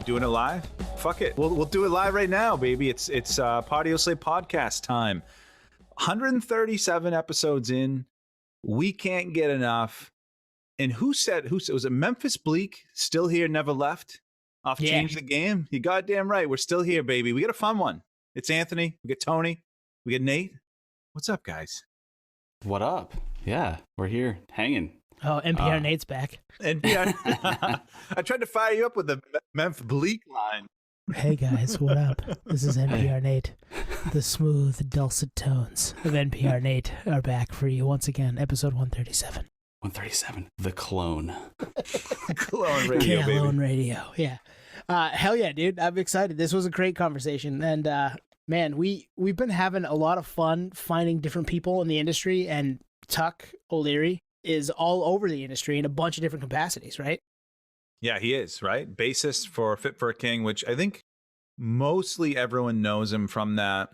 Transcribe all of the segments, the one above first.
doing it live? Fuck it. We'll do it live right now, baby. It's Podioslave podcast time. 137 episodes in. We can't get enough. And who said was it Memphis Bleak? Still here, never left? Off Change the Game? You goddamn right. We're still here, baby. We got a fun one. It's Anthony. We got Tony. We got Nate. What's up, guys? What up? Yeah, we're here hanging. Oh, NPR Nate's back. NPR. I tried to fire you up with the Memphis Bleak line. Hey guys, what up? This is NPR Nate. The smooth, dulcet tones of NPR Nate are back for you once again. Episode 137. 137. The clone. Clone radio, baby. Clone radio, yeah. Hell yeah, dude. I'm excited. This was a great conversation. And man, we've been having a lot of fun finding different people in the industry, and Tuck O'Leary is all over the industry in a bunch of different capacities, right? Yeah, he is, right? Bassist for FFAK, which I think mostly everyone knows him from that.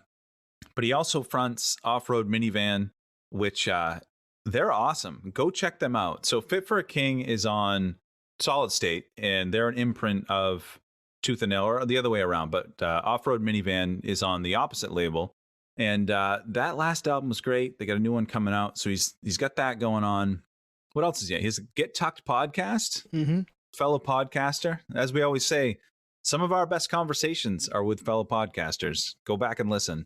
But he also fronts Off Road Minivan, which they're awesome. Go check them out. So FFAK is on Solid State, and they're an imprint of Tooth and Nail, or the other way around. But Off Road Minivan is on the opposite label. And that last album was great. They got a new one coming out. So he's got that going on. What else is he? His Get Tucked podcast. Mm-hmm. Fellow podcaster. As we always say, some of our best conversations are with fellow podcasters. Go back and listen.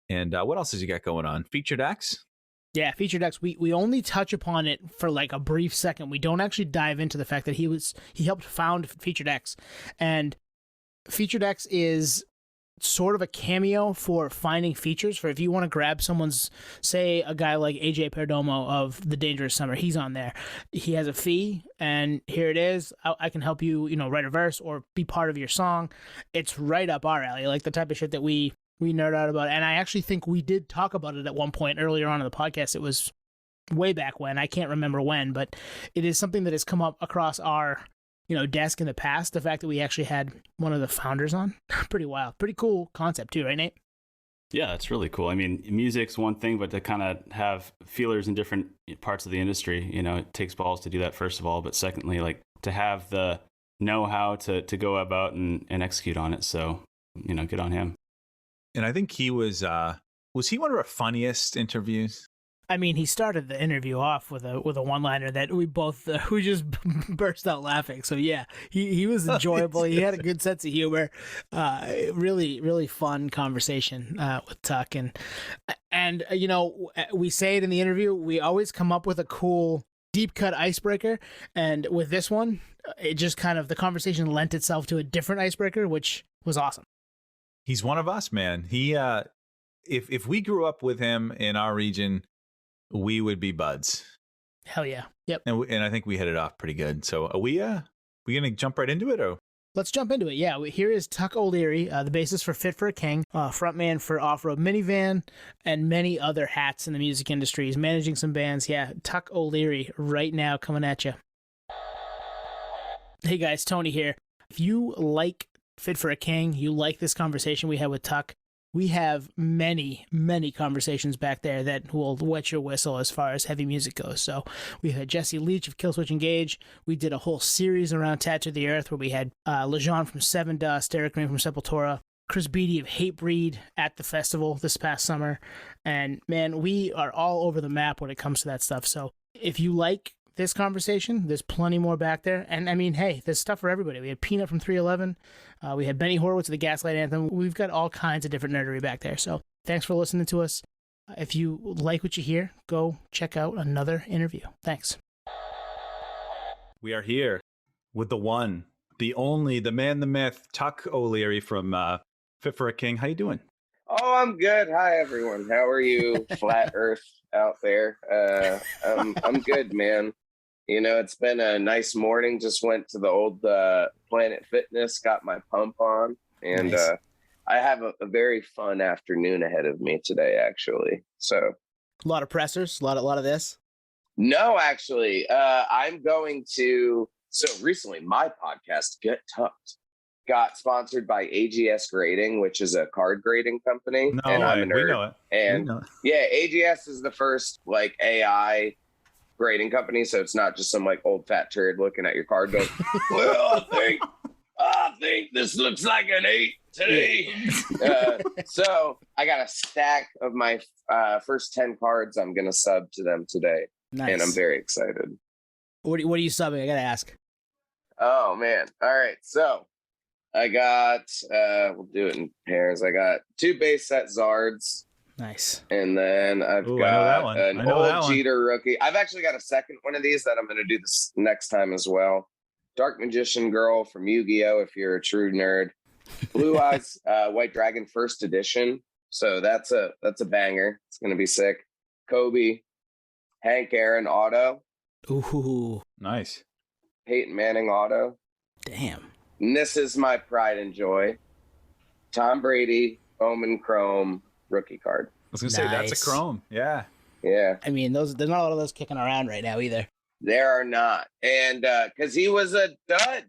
And what else has he got going on? Featured X? Yeah, Featured X. We only touch upon it for like a brief second. We don't actually dive into the fact that he helped found Featured X. And Featured X is sort of a cameo for finding features. For if you want to grab someone's, say a guy like AJ Perdomo of The Dangerous Summer, he's on there. He has a fee, and here it is. I can help you, write a verse or be part of your song. It's right up our alley, like the type of shit that we nerd out about. And I actually think we did talk about it at one point earlier on in the podcast. It was way back when. I can't remember when, but it is something that has come up across our desk in the past. The fact that we actually had one of the founders on, pretty wild, pretty cool concept too, right, Nate? Yeah, it's really cool. I mean, music's one thing, but to kind of have feelers in different parts of the industry, it takes balls to do that, first of all. But secondly, like to have the know-how to go about and execute on it. So, good on him. And I think he was he one of our funniest interviews? I mean, he started the interview off with a one-liner that we both we just burst out laughing. So yeah, he was enjoyable. He had a good sense of humor. Really, really fun conversation with Tuck, and we say it in the interview. We always come up with a cool deep cut icebreaker, and with this one, it just kind of the conversation lent itself to a different icebreaker, which was awesome. He's one of us, man. He if we grew up with him in our region, we would be buds. Hell yeah. Yep. And I think we hit it off pretty good. So are we gonna jump right into it, or? Let's jump into it. Yeah, here is Tuck O'Leary, the bassist for FFAK, frontman for Off Road Minivan, and many other hats in the music industry. He's managing some bands. Yeah, Tuck O'Leary right now coming at you. Hey guys, Tony here. If you like FFAK, you like this conversation we had with Tuck, we have many, many conversations back there that will wet your whistle as far as heavy music goes. So we had Jesse Leach of Killswitch Engage. We did a whole series around Tattoo the Earth where we had Lejean from Seven Dust, Eric Green from Sepultura, Chris Beatty of Hatebreed at the festival this past summer. And man, we are all over the map when it comes to that stuff. So if you like this conversation, there's plenty more back there. And I mean, hey, there's stuff for everybody. We had Peanut from 311. We had Benny Horowitz of the Gaslight Anthem. We've got all kinds of different nerdery back there. So thanks for listening to us. If you like what you hear, go check out another interview. Thanks. We are here with the one, the only, the man, the myth, Tuck O'Leary from FFAK. How you doing? Oh, I'm good. Hi, everyone. How are you, Flat Earth out there? I'm good, man. It's been a nice morning. Just went to the old Planet Fitness, got my pump on, and nice. I have a very fun afternoon ahead of me today, actually. So a lot of pressers, a lot of this. No, actually, I'm going to. So recently, my podcast, Get Tucked, got sponsored by AGS Grading, which is a card grading company. No, and I'm a nerd. We know it. And yeah, AGS is the first AI grading company, so it's not just some old fat turd looking at your card going, well, I think this looks like an 8 today. So I got a stack of my first 10 cards. I'm going to sub to them today. Nice. And I'm very excited. What are you subbing? I got to ask. Oh, man. All right. So I got, we'll do it in pairs. I got 2 base set Zards. Nice. And then I've Ooh, got an old that one. Jeter rookie. I've actually got a second one of these that I'm going to do this next time as well. Dark Magician Girl from Yu-Gi-Oh! If you're a true nerd. Blue Eyes White Dragon first edition. So that's a banger. It's going to be sick. Kobe, Hank Aaron auto. Ooh. Nice. Peyton Manning auto. Damn. And this is my pride and joy. Tom Brady, Bowman Chrome rookie card. I was going to say, that's a chrome. Yeah. Yeah. I mean, there's not a lot of those kicking around right now either. There are not. And because he was a dud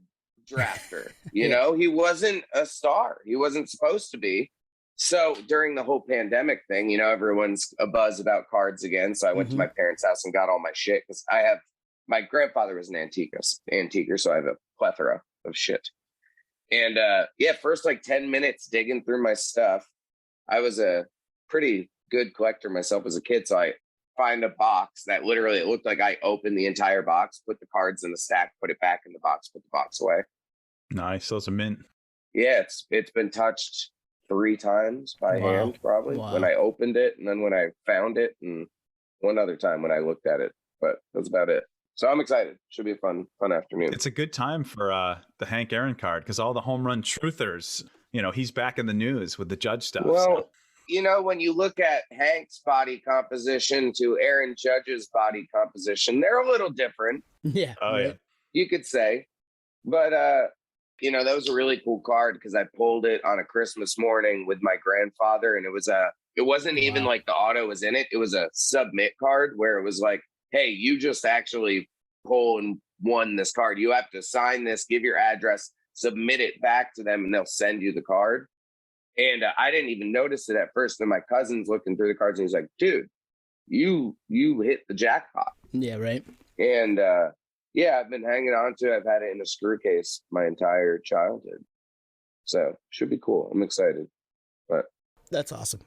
drafter, you know, he wasn't a star. He wasn't supposed to be. So during the whole pandemic thing, you know, everyone's a buzz about cards again. So I went to my parents' house and got all my shit because my grandfather was an antiquer, so I have a plethora of shit. And first like 10 minutes digging through my stuff. I was a pretty good collector myself as a kid, so I find a box that literally it looked like I opened the entire box, put the cards in the stack, put it back in the box, put the box away. Nice. Those are mint. Yeah, it's been touched 3 times by hand probably. When I opened it and then when I found it and one other time when I looked at it. But that's about it. So I'm excited. Should be a fun afternoon. It's a good time for the Hank Aaron card because all the home run truthers, you know, he's back in the news with the Judge stuff. Well, you know, when you look at Hank's body composition to Aaron Judge's body composition, they're a little different. Yeah. Oh, yeah. You could say. But, you know, that was a really cool card because I pulled it on a Christmas morning with my grandfather. And it wasn't even like the auto was in it. It was a submit card where it was like, hey, you just actually pull and won this card. You have to sign this, give your address, submit it back to them, and they'll send you the card. And I didn't even notice it at first. And my cousin's looking through the cards and he's like, dude, you hit the jackpot. Yeah, right. And I've been hanging on to it. I've had it in a screw case my entire childhood. So should be cool. I'm excited. But that's awesome.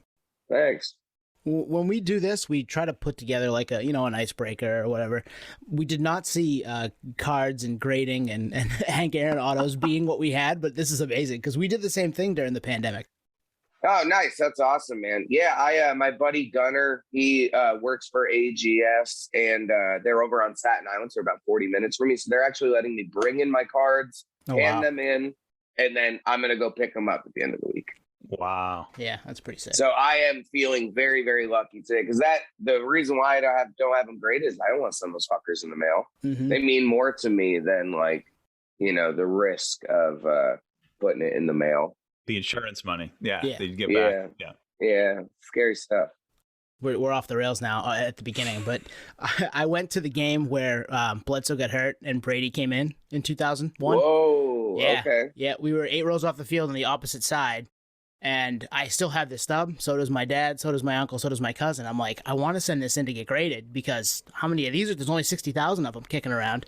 Thanks. When we do this, we try to put together like an icebreaker or whatever. We did not see cards and grading and Hank Aaron autos being what we had, but this is amazing because we did the same thing during the pandemic. Oh, nice. That's awesome, man. Yeah, my buddy Gunner, he works for AGS, and they're over on Staten Island, so about 40 minutes from me. So they're actually letting me bring in my cards, hand them in, and then I'm going to go pick them up at the end of the week. Wow. Yeah, that's pretty sick. So I am feeling very, very lucky today because the reason why I don't have them graded is I don't want to send those fuckers in the mail. Mm-hmm. They mean more to me than the risk of putting it in the mail. The insurance money. Yeah. They'd get back. Yeah. Yeah. Scary stuff. We're off the rails now at the beginning, but I went to the game where Bledsoe got hurt and Brady came in 2001. Whoa. Yeah. Okay. Yeah. We were 8 rows off the field on the opposite side. And I still have this stub. So does my dad. So does my uncle. So does my cousin. I'm like, I want to send this in to get graded because how many of these there's only 60,000 of them kicking around.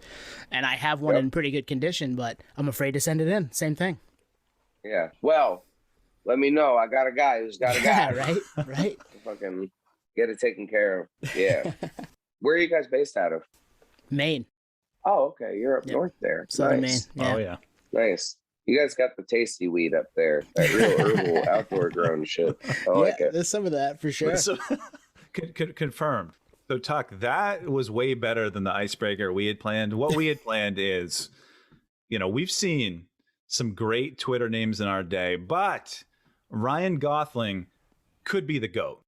And I have one in pretty good condition, but I'm afraid to send it in. Same thing. Yeah. Well, let me know. I got a guy who's got a guy. Right. Fucking get it taken care of. Yeah. Where are you guys based out of? Maine. Oh, okay. You're up north there. Southern Nice. Maine. Yeah. Oh, yeah. Nice. You guys got the tasty weed up there. That real herbal outdoor grown shit. I like it. There's some of that for sure. So, confirmed. So, Tuck, that was way better than the icebreaker we had planned. What we had planned is, we've seen some great Twitter names in our day, but Ryan Gosling could be the GOAT.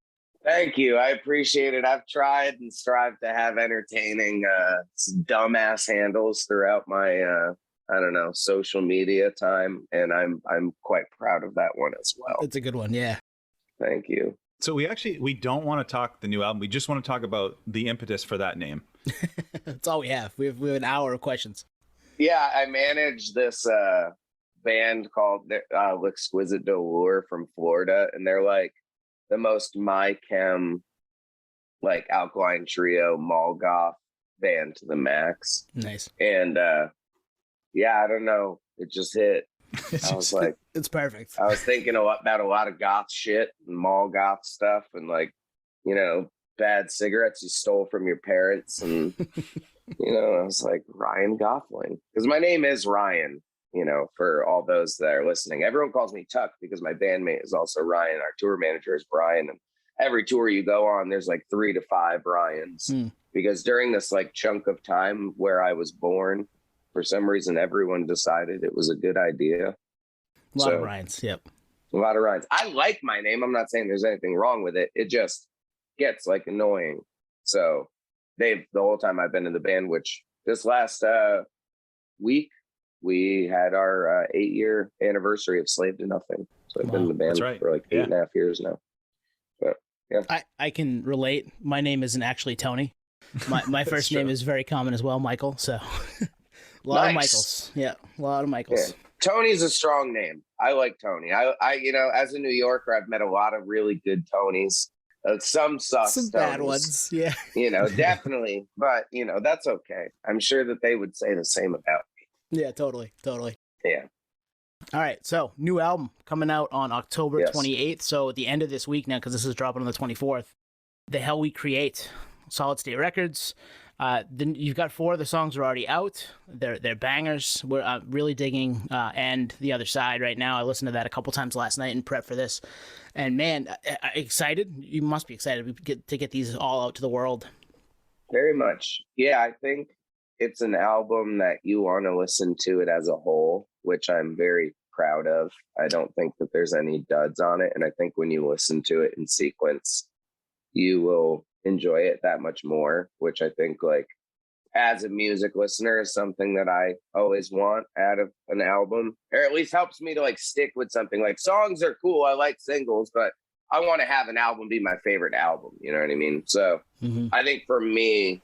Thank you. I appreciate it. I've tried and strived to have entertaining dumbass handles throughout my social media time, and I'm quite proud of that one as well. It's a good one, yeah. Thank you. So we don't want to talk the new album. We just want to talk about the impetus for that name. That's all we have. We have an hour of questions. Yeah, I manage this band called L'Exquisite Allure from Florida, and they're like the most my chem, like alkaline trio mall goth band to the max. Nice. And I don't know, it just hit. I was like, it's perfect. I was thinking about a lot of goth shit and mall goth stuff and like, bad cigarettes you stole from your parents. And, I was like, Ryan Gosling. Because my name is Ryan, for all those that are listening. Everyone calls me Tuck because my bandmate is also Ryan. Our tour manager is Brian. And every tour you go on, there's like 3 to 5 Ryans. Because during this like chunk of time where I was born, for some reason, everyone decided it was a good idea. A lot of Ryans, yep. A lot of Ryans. I like my name. I'm not saying there's anything wrong with it. It just gets like annoying. So the whole time I've been in the band, which this last week, we had our 8-year anniversary of Slave to Nothing. So I've been in the band for like 8.5 years now. But yeah. I can relate. My name isn't actually Tony. My first name is very common as well, Michael. So a lot of Michaels. Yeah, a lot of Michaels. Yeah. Tony's a strong name. I like Tony. I as a New Yorker, I've met a lot of really good Tonys. Some sucks. Some bad ones. Yeah. Definitely. But, that's okay. I'm sure that they would say the same about me. Yeah, totally. Yeah. All right. So, new album coming out on October 28th. So, at the end of this week now, because this is dropping on the 24th, The Hell We Create, Solid State Records. Then you've got 4 of the songs are already out. They're bangers. We're really digging And the Other Side right now. I listened to that a couple times last night in prep for this. And man, excited. You must be excited to get these all out to the world. Very much. Yeah, I think it's an album that you want to listen to it as a whole, which I'm very proud of. I don't think that there's any duds on it. And I think when you listen to it in sequence, you will enjoy it that much more, which I think like as a music listener is something that I always want out of an album, or at least helps me to like stick with something. Like songs are cool. I like singles, but I want to have an album be my favorite album. You know what I mean? So I think for me,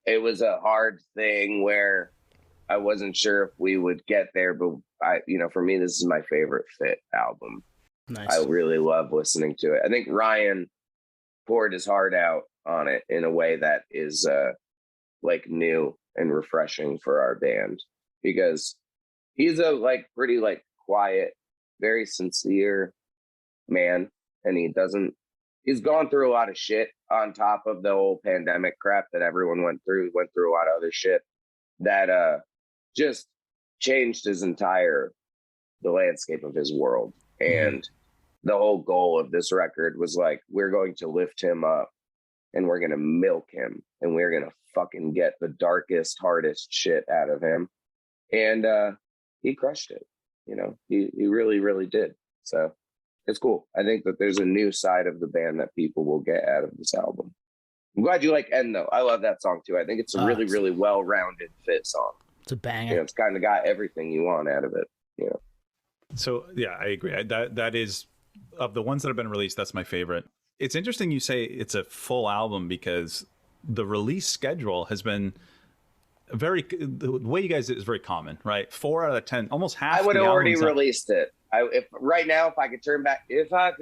it was a hard thing where I wasn't sure if we would get there, but for me, this is my favorite Fit album. Nice. I really love listening to it. I think Ryan poured his heart out on it in a way that is like new and refreshing for our band, because he's a like pretty like quiet, very sincere man, and he's gone through a lot of shit on top of the whole pandemic crap that everyone went through a lot of other shit that just changed the landscape of his world. And the whole goal of this record was like, we're going to lift him up and we're going to milk him and we're going to fucking get the darkest, hardest shit out of him. And he crushed it. He really, really did. So it's cool. I think that there's a new side of the band that people will get out of this album. I'm glad you like End though. I love that song too. I think it's a really, really well-rounded Fit song. It's a banger. It's kind of got everything you want out of it. So yeah, I agree. That is, of the ones that have been released, that's my favorite. It's interesting you say it's a full album, because the release schedule has been the way you guys is very common, right? 4 out of 10, almost half. I would have already released it. If I could turn back time,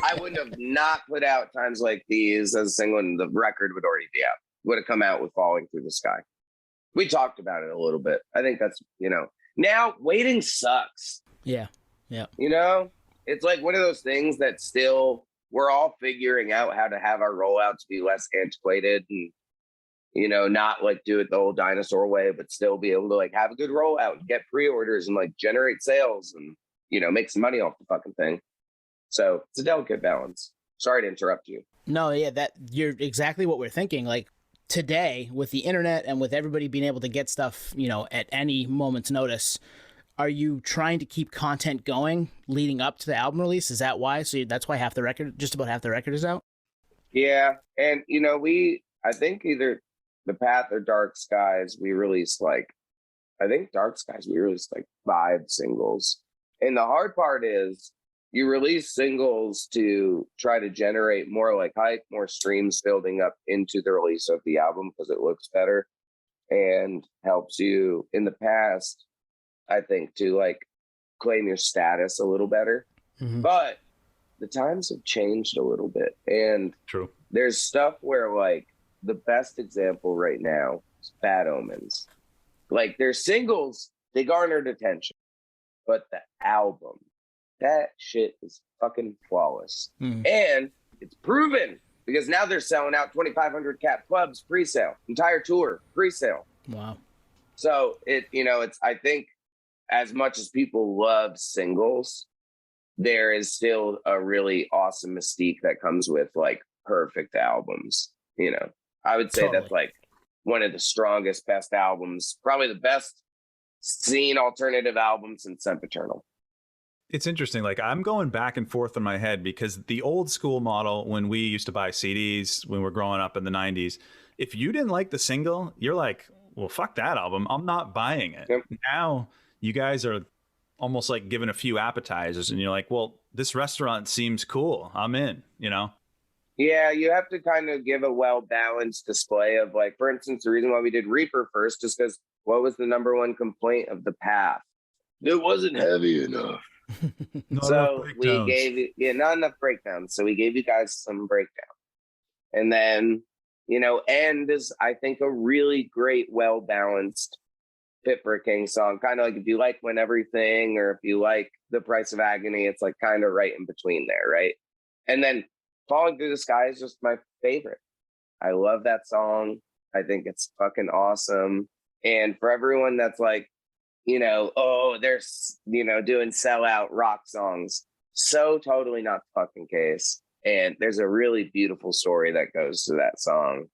I wouldn't have not put out Times Like These as a single, and the record would already be out. Would have come out with Falling Through the Sky. We talked about it a little bit. I think that's, now waiting sucks. Yeah. It's like one of those things that still we're all figuring out how to have our rollouts be less antiquated and, not like do it the old dinosaur way, but still be able to like have a good rollout and get pre-orders and like generate sales and, make some money off the fucking thing. So it's a delicate balance. Sorry to interrupt you. No, yeah, that you're exactly what we're thinking. Like today with the internet and with everybody being able to get stuff, at any moment's notice, are you trying to keep content going leading up to the album release? Is that why? So that's why just about half the record is out? Yeah. And, I think either The Path or Dark Skies, we released Dark Skies, we released 5 singles. And the hard part is you release singles to try to generate more hype, more streams building up into the release of the album because it looks better and helps you in the past, I think, to claim your status a little better. But the times have changed a little bit. And true, there's stuff where the best example right now is Bad Omens. Their singles they garnered attention. But the album, that shit is fucking flawless. And it's proven because now they're selling out 2,500 cap clubs pre-sale, entire tour pre-sale. Wow. So it's, I think as much as people love singles, there is still a really awesome mystique that comes with like perfect albums. I would say Totally. that's like one of the strongest, best albums, probably the best scene alternative album since Sempiternal. It's interesting. Like, I'm going back and forth in my head because the old school model, when we used to buy CDs when we were growing up in the 90s, if you didn't like the single, you're like, well, fuck that album. I'm not buying it. Yep. Now you guys are almost like given a few appetizers and you're like, well, this restaurant seems cool. I'm in, Yeah, you have to kind of give a well-balanced display of, like, for instance, the reason why we did Reaper first is because what was the number one complaint of The Path? It wasn't heavy enough. So we gave you not enough breakdowns. So we gave you guys some breakdown. And then, End is, I think, a really great, well-balanced Fit for a King song. Kind of like if you like When Everything or if you like The Price of Agony, it's like kind of right in between there, right? And then Falling Through the Sky is just my favorite. I love that song. I think it's fucking awesome. And for everyone that's like, they're, doing sellout rock songs. So totally not the fucking case. And there's a really beautiful story that goes to that song.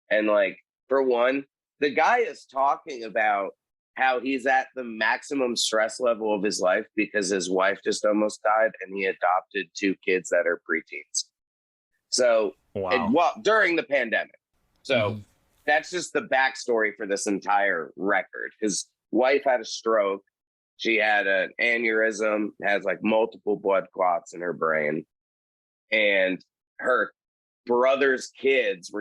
And like, for one, the guy is talking about how he's at the maximum stress level of his life because his wife just almost died and he adopted 2 kids that are preteens. So, during the pandemic. So that's just the backstory for this entire record. His wife had a stroke. She had an aneurysm, has like multiple blood clots in her brain. And her brother's kids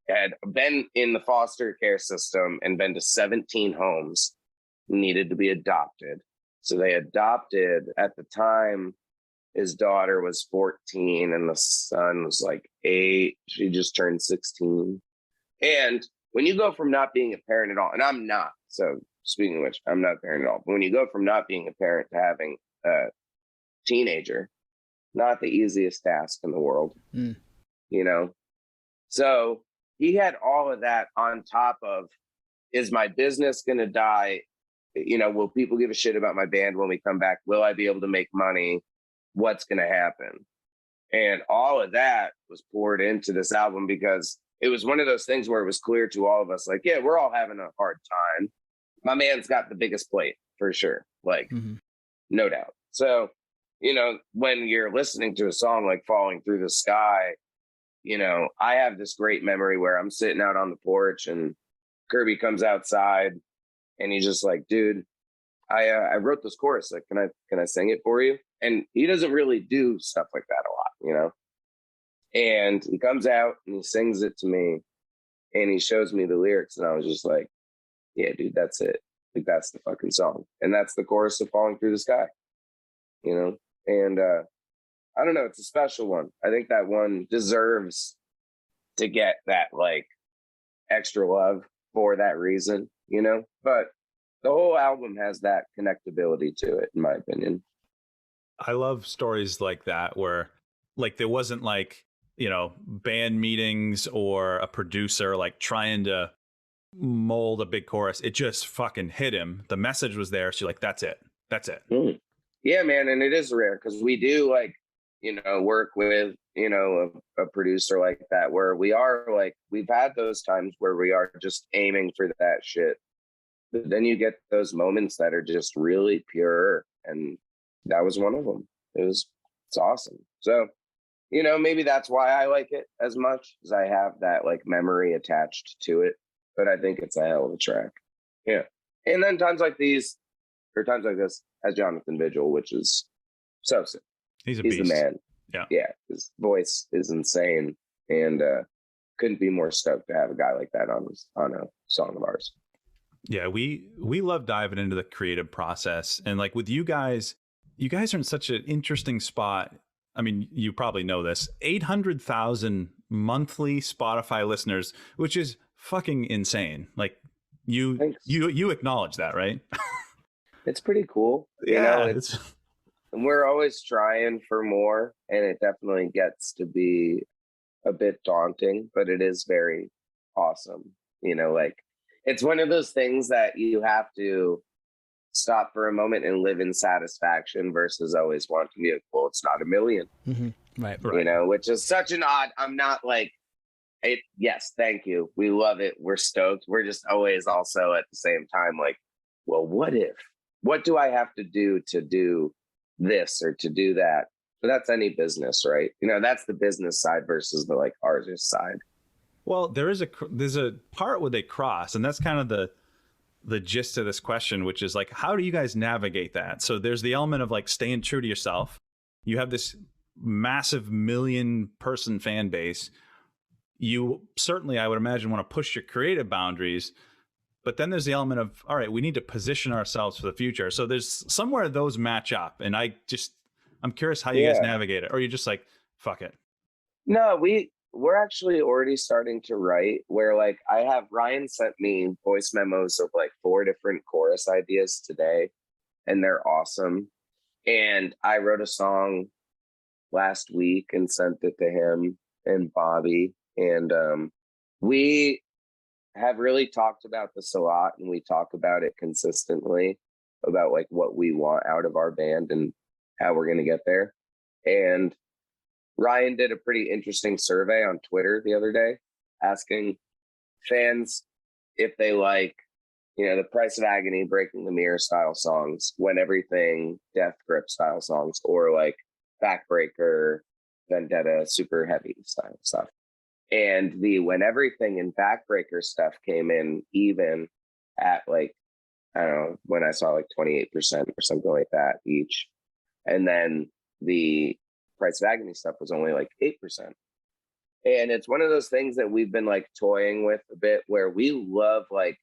had been in the foster care system and been to 17 homes, needed to be adopted. So they adopted, at the time, his daughter was 14 and the son was like 8. She just turned 16. And when you go from not being a parent at all, and I'm not, so speaking of which, I'm not a parent at all, but when you go from not being a parent to having a teenager, not the easiest task in the world, So he had all of that on top of, is my business going to die? Will people give a shit about my band when we come back? Will I be able to make money? What's going to happen? And all of that was poured into this album because it was one of those things where it was clear to all of us, like, yeah, we're all having a hard time. My man's got the biggest plate for sure. Like, no doubt. So, when you're listening to a song like Falling Through the Sky, I have this great memory where I'm sitting out on the porch and Kirby comes outside and he's just like, dude, I wrote this chorus. Like, can I sing it for you? And he doesn't really do stuff like that a lot, And he comes out and he sings it to me and he shows me the lyrics. And I was just like, yeah, dude, that's it. Like, that's the fucking song. And that's the chorus of Falling Through the Sky, And I don't know, it's a special one. I think that one deserves to get that like extra love for that reason, But the whole album has that connectability to it, in my opinion. I love stories like that where like there wasn't like, band meetings or a producer like trying to mold a big chorus. It just fucking hit him. The message was there. So you're like, that's it. Yeah, man. And it is rare because we do like, work with, a producer like that where we are like, we've had those times where we are just aiming for that shit. But then you get those moments that are just really pure. And that was one of them. It's awesome. So, maybe that's why I like it as much as I have that like memory attached to it. But I think it's a hell of a track. Yeah. And then times like these, or times like this, has Jonathan Vigil, which is so sick. He's the man. Yeah. His voice is insane. And couldn't be more stoked to have a guy like that on a song of ours. Yeah, we love diving into the creative process. And like with you guys are in such an interesting spot. I mean, you probably know this. 800,000 monthly Spotify listeners, which is fucking insane. Like you acknowledge that, right? it's pretty cool. Yeah, It's we're always trying for more, and it definitely gets to be a bit daunting, but it is very awesome. Like it's one of those things that you have to stop for a moment and live in satisfaction versus always wanting to be like, well, it's not a million. Right. Which is such an odd. I'm not like it. Yes, thank you. We love it. We're stoked. We're just always also at the same time like, well, what if? What do I have to do this or to do that? But that's any business, right? That's the business side versus the like artist side. Well, there's a part where they cross, and that's kind of the gist of this question, which is like, how do you guys navigate that? So there's the element of like staying true to yourself. You have this massive 1 million person fan base. You certainly, I would imagine, want to push your creative boundaries, but then there's the element of, all right, we need to position ourselves for the future. So there's somewhere those match up, and I'm curious how you guys navigate it, or you're just like, fuck it. No, we're actually already starting to write, where like Ryan sent me voice memos of like 4 different chorus ideas today, and they're awesome. And I wrote a song last week and sent it to him and Bobby. And we have really talked about this a lot, and we talk about it consistently about like what we want out of our band and how we're going to get there. And Ryan did a pretty interesting survey on Twitter the other day asking fans if they like, the Price of Agony, Breaking the Mirror style songs, When Everything, Death Grip style songs, or like Backbreaker, Vendetta, super heavy style stuff. And the When Everything and Backbreaker stuff came in even at like, I don't know, when I saw like 28% or something like that each. And then the Price of Agony stuff was only like 8%. And it's one of those things that we've been like toying with a bit, where we love like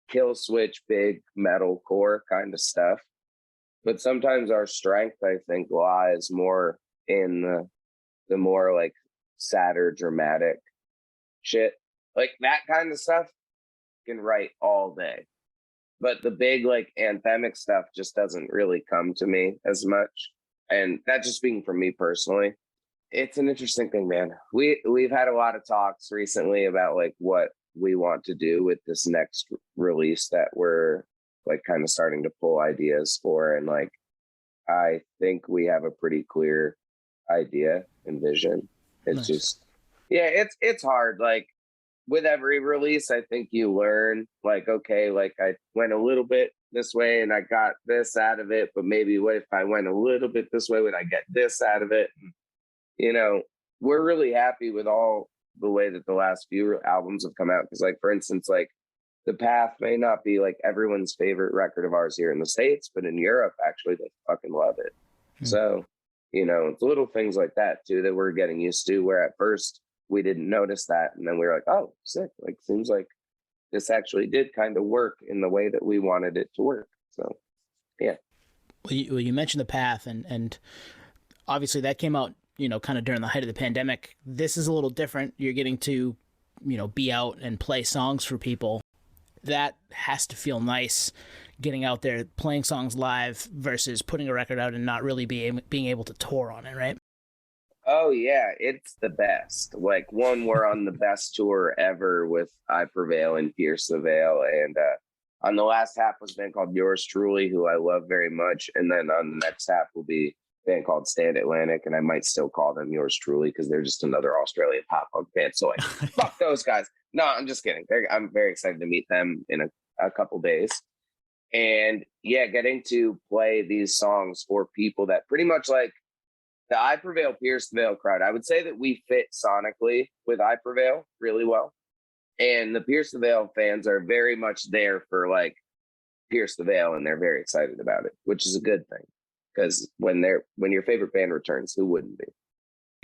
kill switch, big metal core kind of stuff. But sometimes our strength, I think, lies more in the more like sadder, dramatic shit. Like that kind of stuff can write all day. But the big like anthemic stuff just doesn't really come to me as much. And that just being for me personally, it's an interesting thing, man. We've had a lot of talks recently about like what we want to do with this next release that we're like kind of starting to pull ideas for. And like, I think we have a pretty clear idea and vision. It's just, it's hard. Like with every release, I think you learn like, okay, like I went a little bit this way and I got this out of it, but maybe what if I went a little bit this way, would I get this out of it? And, we're really happy with all the way that the last few albums have come out. Cause like, for instance, like The Path may not be like everyone's favorite record of ours here in the States, but in Europe, actually they fucking love it. So, it's little things like that too, that we're getting used to, where at first we didn't notice that. And then we were like, oh, sick. Like, seems like this actually did kind of work in the way that we wanted it to work. So, yeah. Well, you mentioned The Path, and obviously that came out, kind of during the height of the pandemic. This is a little different. You're getting to, be out and play songs for people. That has to feel nice, getting out there, playing songs live versus putting a record out and not really being able to tour on it, right? Oh, yeah, it's the best. Like, we're on the best tour ever with I Prevail and Pierce the Veil. And on the last half was a band called Yours Truly, who I love very much. And then on the next half will be a band called Stand Atlantic. And I might still call them Yours Truly because they're just another Australian pop punk band. So, like, fuck those guys. No, I'm just kidding. I'm very excited to meet them in a couple days. And, yeah, getting to play these songs for people that pretty much like, the I Prevail, Pierce the Veil crowd, I would say that we fit sonically with I Prevail really well. And the Pierce the Veil fans are very much there for like Pierce the Veil, and they're very excited about it, which is a good thing. Because when your favorite band returns, who wouldn't be?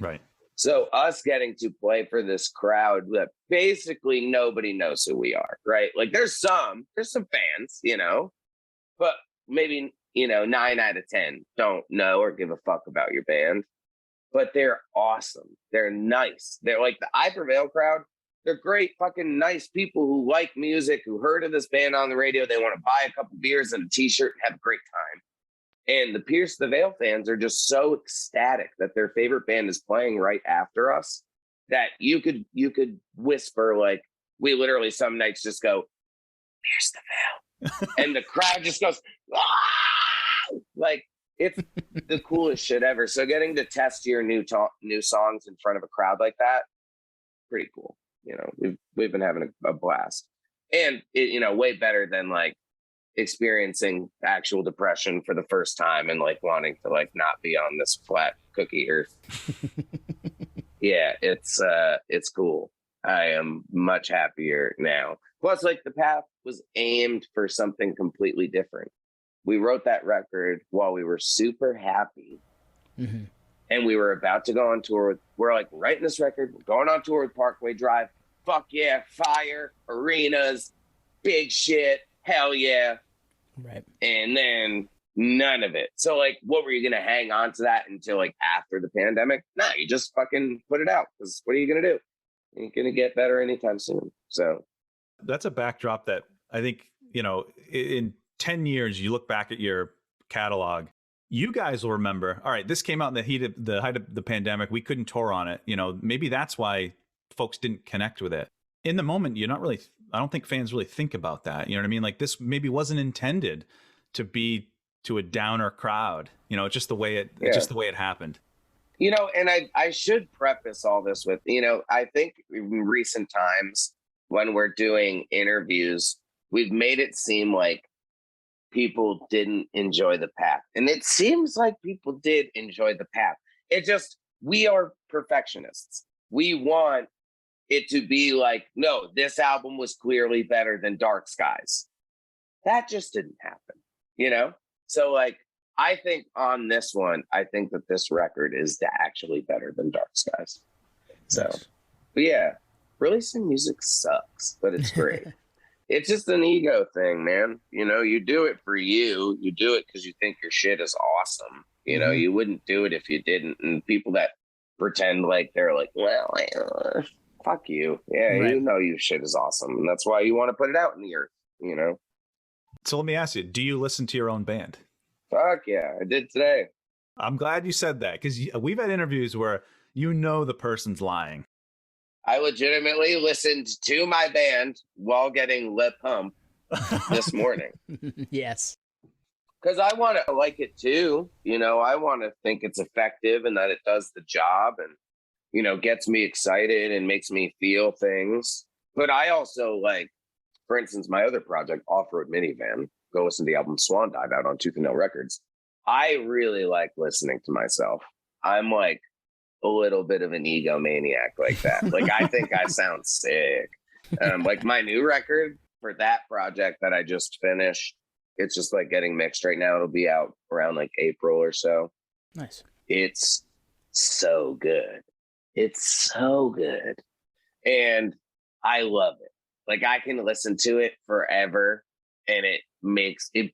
Right. So us getting to play for this crowd that basically nobody knows who we are, right? Like there's some fans, but maybe 9 out of 10 don't know or give a fuck about your band, but they're awesome. They're nice. They're like the I Prevail crowd. They're great, fucking nice people who like music, who heard of this band on the radio. They want to buy a couple beers and a t-shirt and have a great time. And the Pierce the Veil fans are just so ecstatic that their favorite band is playing right after us that you could whisper, like, we literally some nights just go, Pierce the Veil. And the crowd just goes, ah! Like, it's the coolest shit ever. So getting to test your new songs in front of a crowd like that, pretty cool. You know, we've been having a blast. And, way better than, like, experiencing actual depression for the first time and like wanting to like not be on this flat cookie earth. Yeah, it's cool. I am much happier now. Plus, like, the path was aimed for something completely different. We wrote that record while we were super happy. Mm-hmm. And we were about to go on tour. We're like, writing this record, we're going on tour with Parkway Drive. Fuck yeah, fire, arenas, big shit, hell yeah. Right. And then none of it. So, like, what were you going to hang on to that until, like, after the pandemic? Nah, you just fucking put it out. Because what are you going to do? You ain't going to get better anytime soon. So that's a backdrop that I think, in 10 years, you look back at your catalog, you guys will remember, all right, this came out in the height of the pandemic. We couldn't tour on it. Maybe that's why folks didn't connect with it. In the moment, I don't think fans really think about that. You know what I mean? Like, this maybe wasn't intended to be to a downer crowd. It's just the way it happened. And I should preface all this with, I think in recent times when we're doing interviews, we've made it seem like people didn't enjoy the path. And it seems like people did enjoy the path. We are perfectionists. We want it to be like, no, this album was clearly better than Dark Skies. That just didn't happen, So, like, I think on this one, I think that this record is actually better than Dark Skies. So, nice. But yeah, releasing music sucks, but it's great. It's just an ego thing, man. You do it for you. You do it because you think your shit is awesome. You wouldn't do it if you didn't. And people that pretend like they're like, well, fuck you. Yeah, right. Your shit is awesome. And that's why you want to put it out in the earth, So let me ask you, do you listen to your own band? Fuck yeah, I did today. I'm glad you said that, because we've had interviews where the person's lying. I legitimately listened to my band while getting lip pump this morning. Yes. Because I want to like it too. I want to think it's effective and that it does the job and, gets me excited and makes me feel things. But I also, like, for instance, my other project, Off Road Minivan, go listen to the album Swan Dive out on Tooth and Nail Records. I really like listening to myself. I'm like a little bit of an egomaniac like that. Like, I think I sound sick. Like, my new record for that project that I just finished, it's just like getting mixed right now. It'll be out around like April or so. Nice. It's so good. It's so good. And I love it. Like, I can listen to it forever and it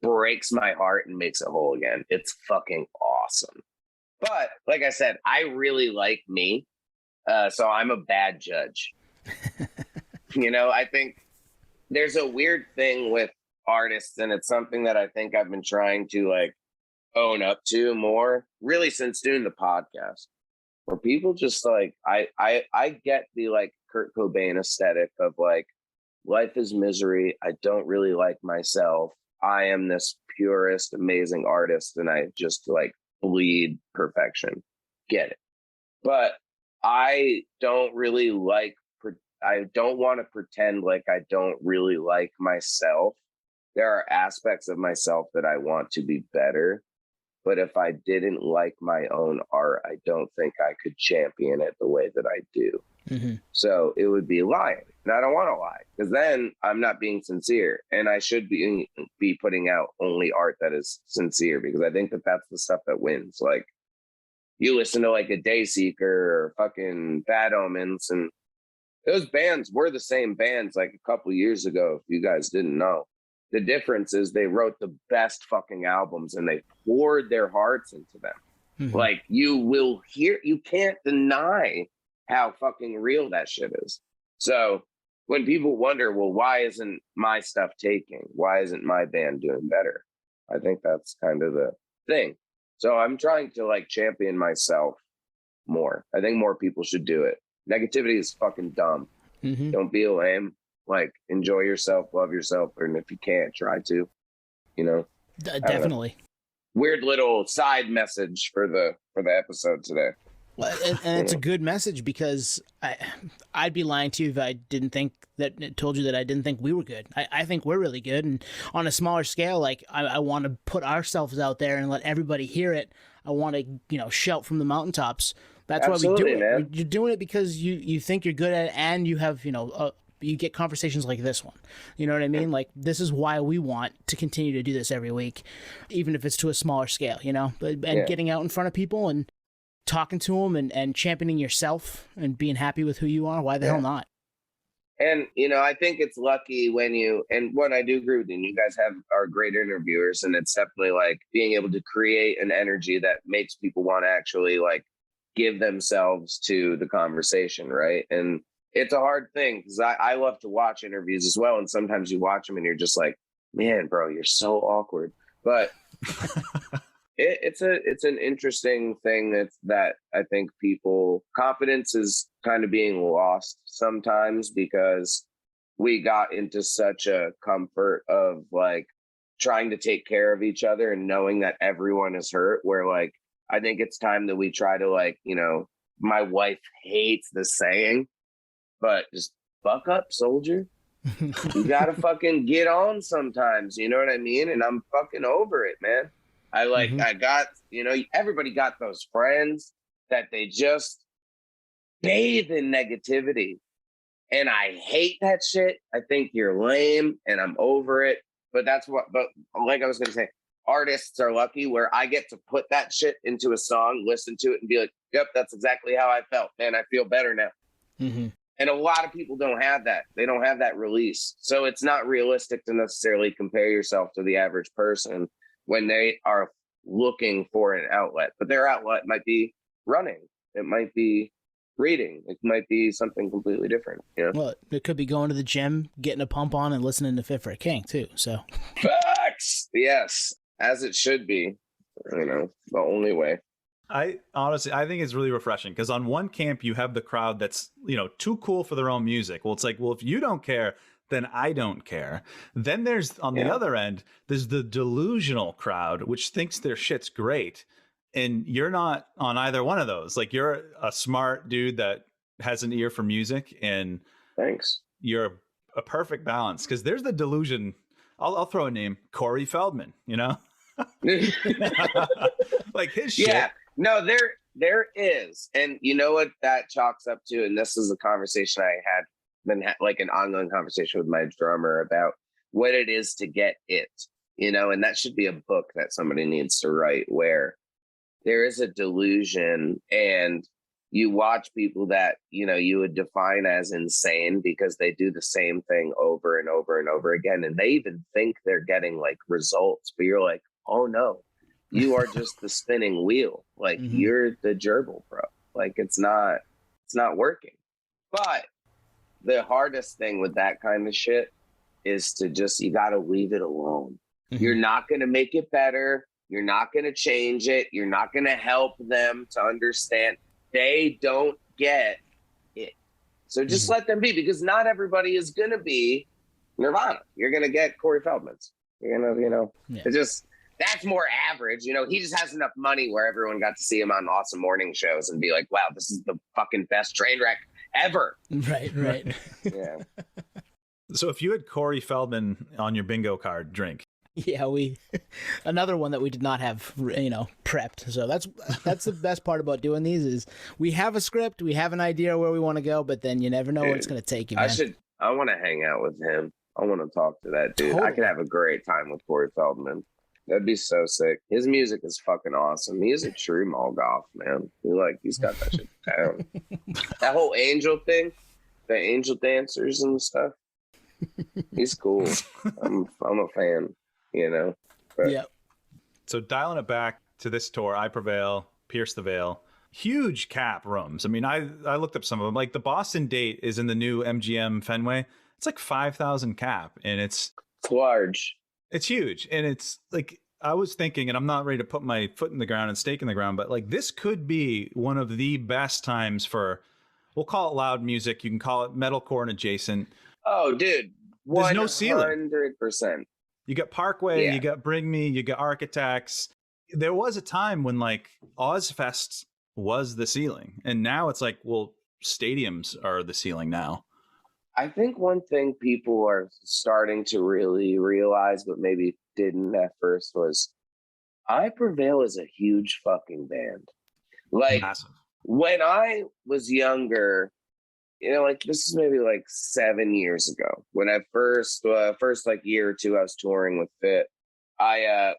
breaks my heart and makes it whole again. It's fucking awesome. But like I said, I really like me. So I'm a bad judge. I think there's a weird thing with artists, and it's something that I think I've been trying to like own up to more really since doing the podcast, where people just like, I get the like Kurt Cobain aesthetic of like, life is misery. I don't really like myself. I am this purest, amazing artist, and I just like bleed perfection. Get it. But I don't really I don't want to pretend like I don't really like myself. There are aspects of myself that I want to be better. But if I didn't like my own art, I don't think I could champion it the way that I do. Mm-hmm. So it would be lying. And I don't want to lie, because then I'm not being sincere. And I should be putting out only art that is sincere, because I think that that's the stuff that wins. Like, you listen to like a Dayseeker or fucking Bad Omens, and those bands were the same bands like a couple years ago, if you guys didn't know. The difference is they wrote the best fucking albums and they poured their hearts into them. Mm-hmm. Like, you can't deny how fucking real that shit is. So when people wonder, well, why isn't my stuff taking? Why isn't my band doing better? I think that's kind of the thing. So I'm trying to like champion myself more. I think more people should do it. Negativity is fucking dumb. Mm-hmm. Don't be a lame. Like, enjoy yourself, love yourself, and if you can't, try to. You know, Definitely. Weird little side message for the episode today. Well, and it's a good message, because I'd be lying to you if I didn't think that, told you that I didn't think we were good. I think we're really good, and on a smaller scale, like I want to put ourselves out there and let everybody hear it. I want to, shout from the mountaintops. That's Absolutely, why we do it. man. You're doing it because you think you're good at it, and you have, you get conversations like this one. You know what I mean? Like, this is why we want to continue to do this every week, even if it's to a smaller scale, getting out in front of people and talking to them and championing yourself and being happy with who you are. Why the hell not? And, I think it's lucky when I do agree with you, you guys are great interviewers, and it's definitely like being able to create an energy that makes people want to actually like give themselves to the conversation. Right. And it's a hard thing, because I love to watch interviews as well. And sometimes you watch them and you're just like, man, bro, you're so awkward. But it's an interesting thing that I think confidence is kind of being lost sometimes, because we got into such a comfort of like trying to take care of each other and knowing that everyone is hurt, where like, I think it's time that we try to like, my wife hates the saying, but just buck up, soldier. You gotta fucking get on sometimes, you know what I mean? And I'm fucking over it, man. I got, everybody got those friends that they just bathe in negativity. And I hate that shit. I think you're lame, and I'm over it. But like I was gonna say, artists are lucky where I get to put that shit into a song, listen to it, and be like, yep, that's exactly how I felt. Man, I feel better now. Mm-hmm. And a lot of people don't have that. They don't have that release. So it's not realistic to necessarily compare yourself to the average person when they are looking for an outlet. But their outlet might be running. It might be reading. It might be something completely different. Well, it could be going to the gym, getting a pump on, and listening to Fit for a King too. So facts. Yes, as it should be. The only way. I think it's really refreshing, because on one camp you have the crowd that's, too cool for their own music. Well, it's like, well, if you don't care, then I don't care. Then there's on the other end, there's the delusional crowd, which thinks their shit's great. And you're not on either one of those. Like, you're a smart dude that has an ear for music, and thanks. You're a perfect balance, because there's the delusion. I'll throw a name, Corey Feldman, like his shit. Yeah. No, there is. And you know what that chalks up to? And this is a conversation I had like an ongoing conversation with my drummer about what it is to get it, and that should be a book that somebody needs to write, where there is a delusion, and you watch people that, you would define as insane because they do the same thing over and over and over again. And they even think they're getting like results, but you're like, oh no. You are just the spinning wheel. Like, you're the gerbil, bro. Like, it's not working. But the hardest thing with that kind of shit is to you got to leave it alone. Mm-hmm. You're not going to make it better. You're not going to change it. You're not going to help them to understand. They don't get it. So just let them be, because not everybody is going to be Nirvana. You're going to get Corey Feldman's. You're going to, it's just... That's more average. He just has enough money where everyone got to see him on awesome morning shows and be like, wow, this is the fucking best train wreck ever. Right. Yeah. So if you had Corey Feldman on your bingo card, drink. Yeah, another one that we did not have, prepped. So that's the best part about doing these is we have a script, we have an idea where we want to go, but then you never know where it's going to take you, man. I want to hang out with him. I want to talk to that dude. Totally. I could have a great time with Corey Feldman. That'd be so sick. His music is fucking awesome. He's a true Molgoth, man. He's got that shit down. That whole angel thing, the angel dancers and stuff. He's cool. I'm a fan, But, yeah. So dialing it back to this tour, I Prevail, Pierce the Veil. huge cap rooms. I mean, I looked up some of them. Like the Boston date is in the new MGM Fenway. It's like 5,000 cap, and it's large. It's huge. And it's like, I was thinking, and I'm not ready to put my foot in the ground and stake in the ground, but like this could be one of the best times for, we'll call it loud music. You can call it metalcore and adjacent. Oh, dude. There's no ceiling. 100%. You got Parkway, Yeah. you got Bring Me, you got Architects. There was a time when like Ozfest was the ceiling. And now it's like, well, stadiums are the ceiling now. I think one thing people are starting to really realize, but maybe didn't at first, was I Prevail is a huge fucking band. Like, Massive. when I was younger, you know, like this is maybe like 7 years ago, when I first like year or two, I was touring with Fit. I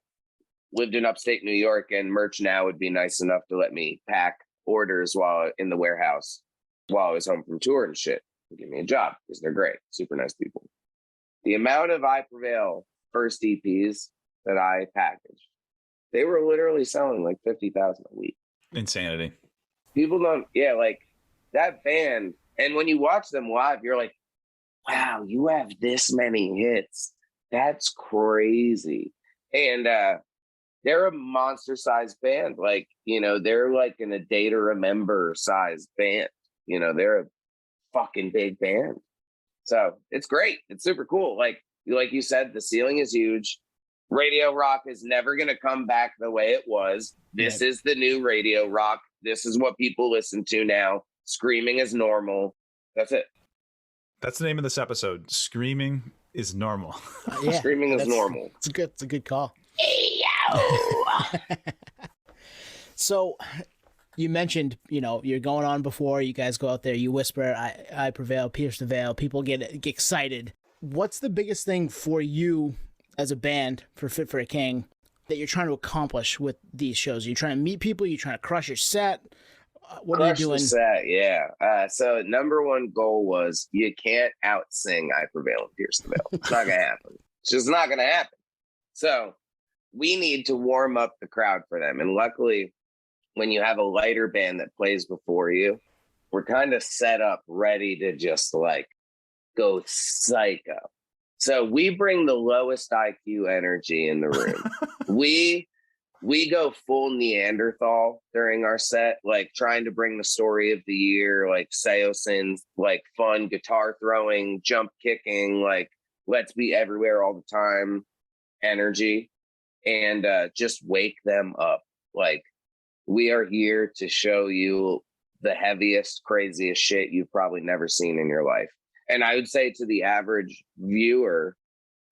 lived in upstate New York, and Merch Now would be nice enough to let me pack orders while in the warehouse while I was home from tour and shit. Give me a job because they're great, super nice people. The amount of I Prevail first EPs that I packaged, they were literally selling like 50,000 a week. Insanity. People don't, yeah, like that band. And when you watch them live, you're like, wow, you have this many hits. That's crazy. And they're a monster sized band. Like, you know, they're like in a day to remember sized band. You know, they're a fucking big band. So it's great. It's super cool. Like you said, the ceiling is huge. Radio rock is never going to come back the way it was. This is the new radio rock. This is what people listen to now. Screaming is normal. That's it. That's the name of this episode. Screaming is normal. Yeah, Screaming is normal. It's a good call. Hey-yo! So you mentioned, you know, you're going on before, you guys go out there, you whisper, I Prevail, pierce the veil, people get excited. What's the biggest thing for you as a band for Fit for a King that you're trying to accomplish with these shows? Are you trying to meet people? Are you trying to crush your set? What are you doing? The set, yeah. So number one goal was you can't out sing I Prevail and pierce the veil. It's not going to happen. It's just not going to happen. So we need to warm up the crowd for them. And luckily, when you have a lighter band that plays before you, we're kind of set up ready to just like go psycho. So we bring the lowest IQ energy in the room. we go full Neanderthal during our set, like trying to bring the story of the year, like Seosin's like fun guitar throwing, jump kicking, like let's be everywhere all the time energy, and just wake them up. Like, we are here to show you the heaviest, craziest shit you've probably never seen in your life. And I would say to the average viewer,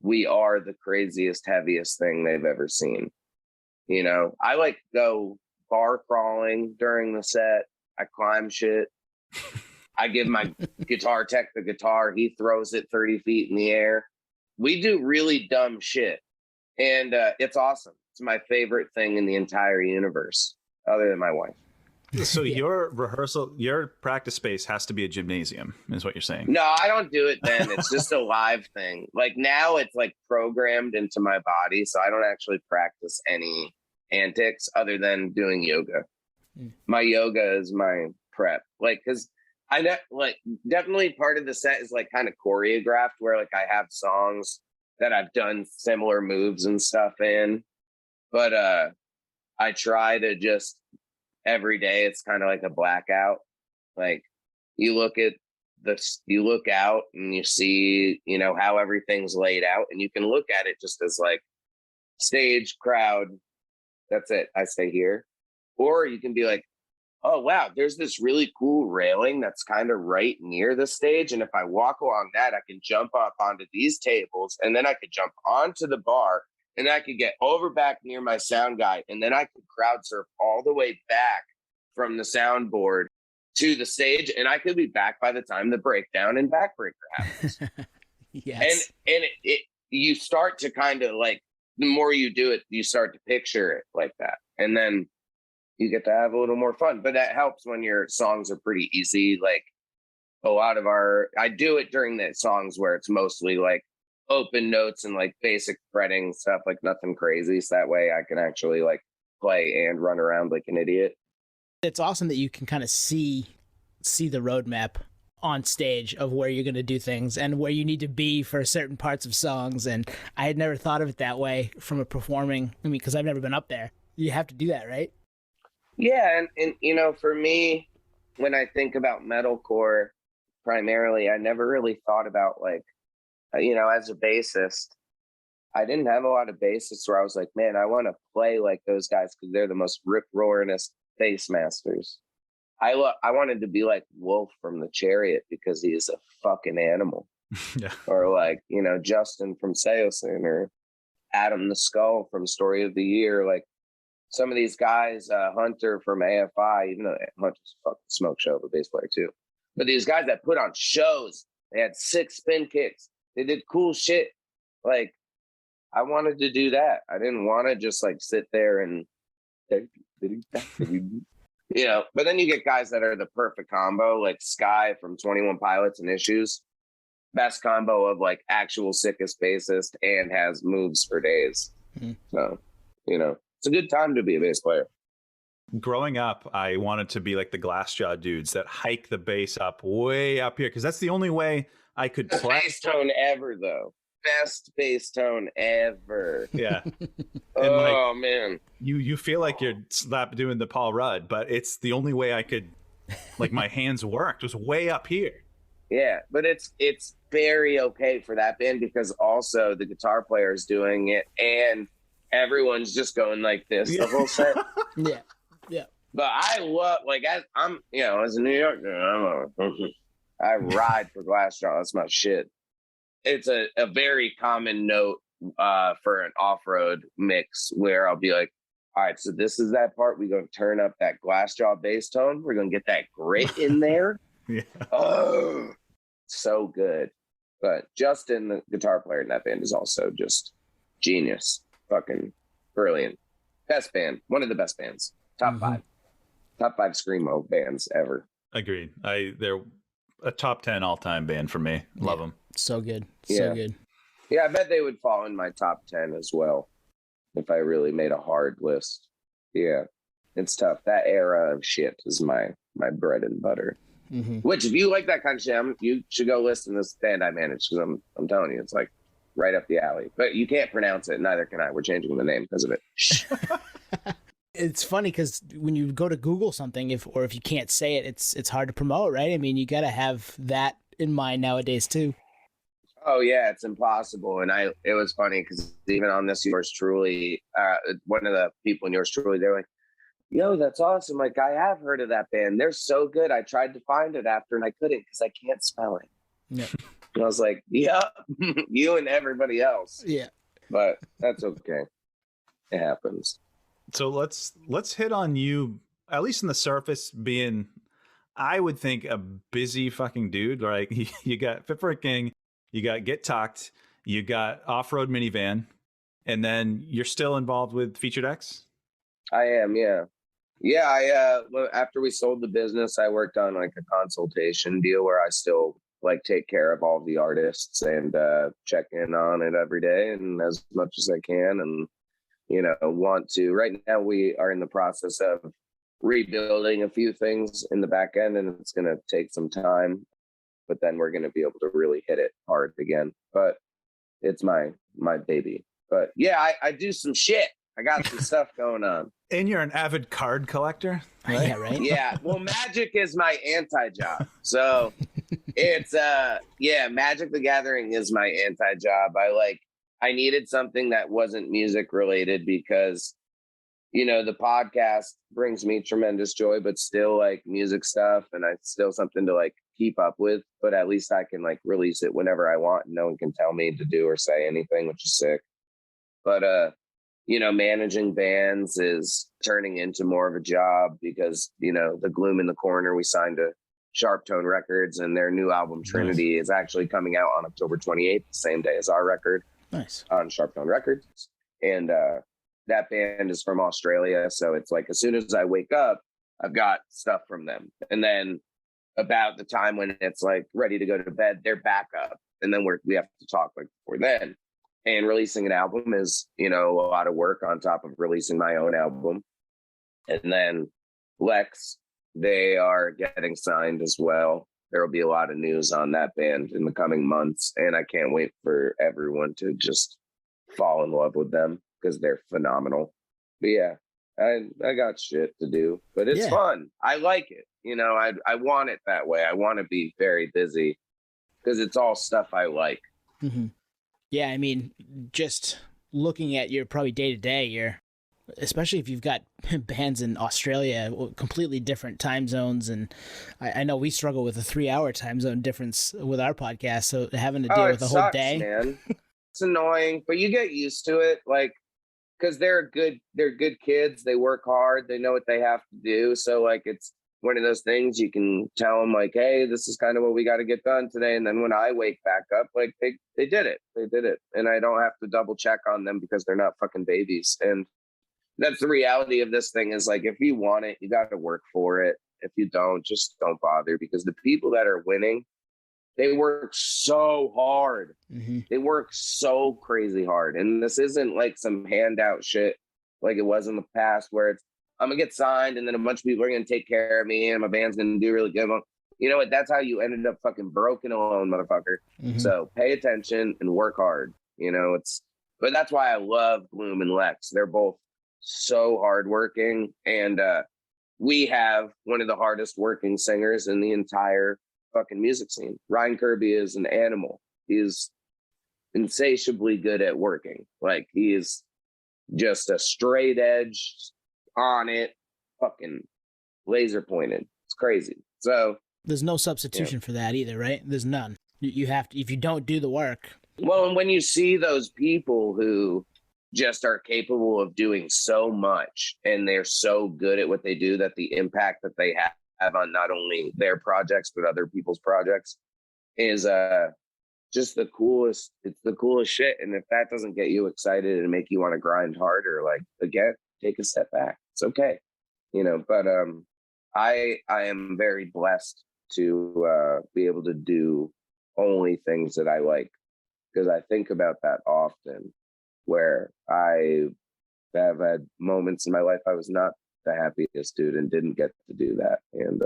we are the craziest, heaviest thing they've ever seen. You know, I like go bar crawling during the set. I climb shit. I give my guitar tech the guitar. He throws it 30 feet in the air. We do really dumb shit. And it's awesome. It's my favorite thing in the entire universe, other than my wife. So your practice space has to be a gymnasium, is what you're saying? No, I don't do it then. It's just a live thing. Like now it's like programmed into my body. So I don't actually practice any antics other than doing yoga. My yoga is my prep. Like, cause definitely part of the set is like kind of choreographed where like I have songs that I've done similar moves and stuff in, but I try to just every day it's kind of like a blackout. Like you look out and you see, you know, how everything's laid out, and you can look at it just as like stage, crowd, that's it, I stay here. Or you can be like, oh wow, there's this really cool railing that's kind of right near the stage, and if I walk along that, I can jump up onto these tables, and then I could jump onto the bar, and I could get over back near my sound guy, and then I could crowd surf all the way back from the soundboard to the stage, and I could be back by the time the breakdown and backbreaker happens. Yes. And you start to kind of like, the more you do it, you start to picture it like that, and then you get to have a little more fun. But that helps when your songs are pretty easy. Like a lot of I do it during the songs where it's mostly like open notes and like basic fretting stuff, like nothing crazy. So that way I can actually like play and run around like an idiot. It's awesome that you can kind of see the roadmap on stage of where you're going to do things and where you need to be for certain parts of songs. And I had never thought of it that way from a performing. I mean, because I've never been up there. You have to do that, right? Yeah, and you know, for me, when I think about metalcore, primarily, I never really thought about like, you know, as a bassist, I didn't have a lot of bassists where I was like, man, I want to play like those guys because they're the most rip-roaringest bass masters. I wanted to be like Wolf from the Chariot because he is a fucking animal. Yeah. Or like, you know, Justin from Seosin or Adam the Skull from Story of the Year. Like some of these guys, Hunter from AFI, even though Hunter's a fucking smoke show of a bass player too. But these guys that put on shows, they had 6 spin kicks. They did cool shit. Like I wanted to do that. I didn't want to just like sit there and you know, but then you get guys that are the perfect combo, like Sky from 21 Pilots and Issues. Best combo of like actual sickest bassist and has moves for days. Mm-hmm. So, you know, it's a good time to be a bass player. Growing up, I wanted to be like the Glassjaw dudes that hike the bass up way up here because that's the only way I could play. Best bass tone ever, though. Best bass tone ever. Yeah. Oh, like, man. You feel like you're doing the Paul Rudd, but it's the only way I could, like my hands worked was way up here. Yeah, but it's very okay for that band because also the guitar player is doing it and everyone's just going like this the whole set. Yeah. But I love, like, I'm, you know, as a New Yorker, I ride for Glassjaw. That's my shit. It's a very common note for an off-road mix where I'll be like, all right, so this is that part. We're going to turn up that Glassjaw bass tone. We're going to get that grit in there. Yeah. Oh, so good. But Justin, the guitar player in that band, is also just genius. Fucking brilliant. Best band. One of the best bands. Top 5. Top 5 screamo bands ever. Agreed. They're a top 10 all-time band for me. Love them. So good. So good. Yeah, I bet they would fall in my top 10 as well if I really made a hard list. Yeah, it's tough. That era of shit is my bread and butter. Mm-hmm. Which, if you like that kind of shit, you should go listen to this band I manage because I'm telling you, it's like right up the alley. But you can't pronounce it. Neither can I. We're changing the name because of it. It's funny because when you go to Google something, if you can't say it, it's hard to promote, right? I mean, you got to have that in mind nowadays too. Oh yeah, it's impossible. And it was funny because even on this Yours Truly, one of the people in Yours Truly, they're like, yo, that's awesome. Like, I have heard of that band. They're so good. I tried to find it after and I couldn't because I can't spell it. Yeah. And I was like, yeah, you and everybody else. Yeah. But that's okay. It happens. So let's hit on you, at least on the surface, being, I would think, a busy fucking dude. Like you got Fit for a King, you got Get Talked, you got Off Road Minivan, and then you're still involved with Featured X? I am, yeah. Yeah, after we sold the business, I worked on like a consultation deal where I still like take care of all the artists and check in on it every day and as much as I can. And, you know, right now we are in the process of rebuilding a few things in the back end and it's going to take some time, but then we're going to be able to really hit it hard again. But it's my baby. But yeah, I do some shit. I got some stuff going on. And you're an avid card collector, right? Yeah, right. Yeah. Well, Magic is my anti-job. So it's Magic the Gathering is my anti-job. I needed something that wasn't music related because, you know, the podcast brings me tremendous joy, but still like music stuff and I still something to like keep up with, but at least I can like release it whenever I want and no one can tell me to do or say anything, which is sick. But you know, managing bands is turning into more of a job because, you know, the Gloom in the Corner, we signed to Sharp Tone Records and their new album Trinity is actually coming out on October 28th, the same day as our record. Nice. On Sharp Tone Records. And that band is from Australia. So it's like, as soon as I wake up, I've got stuff from them. And then about the time when it's like ready to go to bed, they're back up. And then we have to talk like before then. And releasing an album is, you know, a lot of work on top of releasing my own album. And then Lex, they are getting signed as well. There will be a lot of news on that band in the coming months, and I can't wait for everyone to just fall in love with them because they're phenomenal. But yeah, I got shit to do, but it's fun. I like it. You know, I want it that way. I want to be very busy because it's all stuff I like. Mm-hmm. Yeah, I mean, just looking at your probably day to day, especially if you've got bands in Australia, completely different time zones, and I know we struggle with a 3-hour time zone difference with our podcast, so having to deal with a whole day, man, it's annoying, but you get used to it, like, because they're good kids, they work hard, they know what they have to do, so like it's one of those things you can tell them like, hey, this is kind of what we got to get done today, and then when I wake back up, like they did it, and I don't have to double check on them because they're not fucking babies. And that's the reality of this thing, is like, if you want it, you got to work for it. If you don't, just don't bother, because the people that are winning, they work so hard. Mm-hmm. They work so crazy hard. And this isn't like some handout shit like it was in the past, where it's, I'm gonna get signed and then a bunch of people are gonna take care of me and my band's gonna do really good. You know what? That's how you ended up fucking broken alone, motherfucker. Mm-hmm. So pay attention and work hard. You know, but that's why I love Bloom and Lex. They're both so hardworking, and we have one of the hardest working singers in the entire fucking music scene. Ryan Kirby is an animal. He's insatiably good at working. Like, he is just a straight edge, on it, fucking laser pointed. It's crazy. So there's no substitution for that either, right? There's none. You have to, if you don't do the work. Well, and when you see those people who just are capable of doing so much and they're so good at what they do, that the impact that they have on not only their projects but other people's projects is just the coolest. It's the coolest shit. And if that doesn't get you excited and make you want to grind harder, like, again, take a step back. It's okay, you know. But I am very blessed to be able to do only things that I like, because I think about that often, where I have had moments in my life I was not the happiest dude and didn't get to do that. And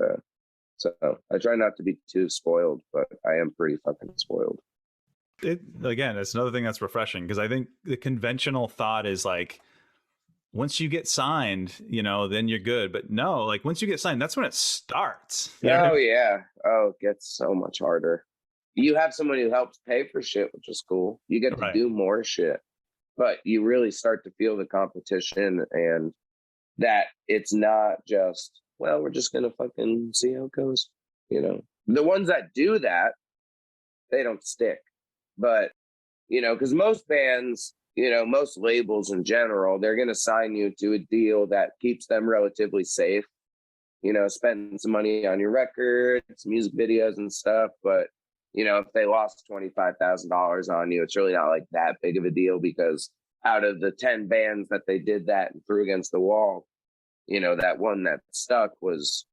so I try not to be too spoiled, but I am pretty fucking spoiled. Again, it's another thing that's refreshing, because I think the conventional thought is like, once you get signed, you know, then you're good. But no, like, once you get signed, that's when it starts. Oh, yeah. Oh, it gets so much harder. You have someone who helps pay for shit, which is cool. You get to do more shit, but you really start to feel the competition, and that it's not just, well, we're just going to fucking see how it goes. You know, the ones that do that, they don't stick. But, you know, because most bands, you know, most labels in general, they're going to sign you to a deal that keeps them relatively safe. You know, spend some money on your records, music videos and stuff. But, you know, if they lost $25,000 on you, it's really not like that big of a deal, because out of the 10 bands that they did that and threw against the wall, you know, that one that stuck was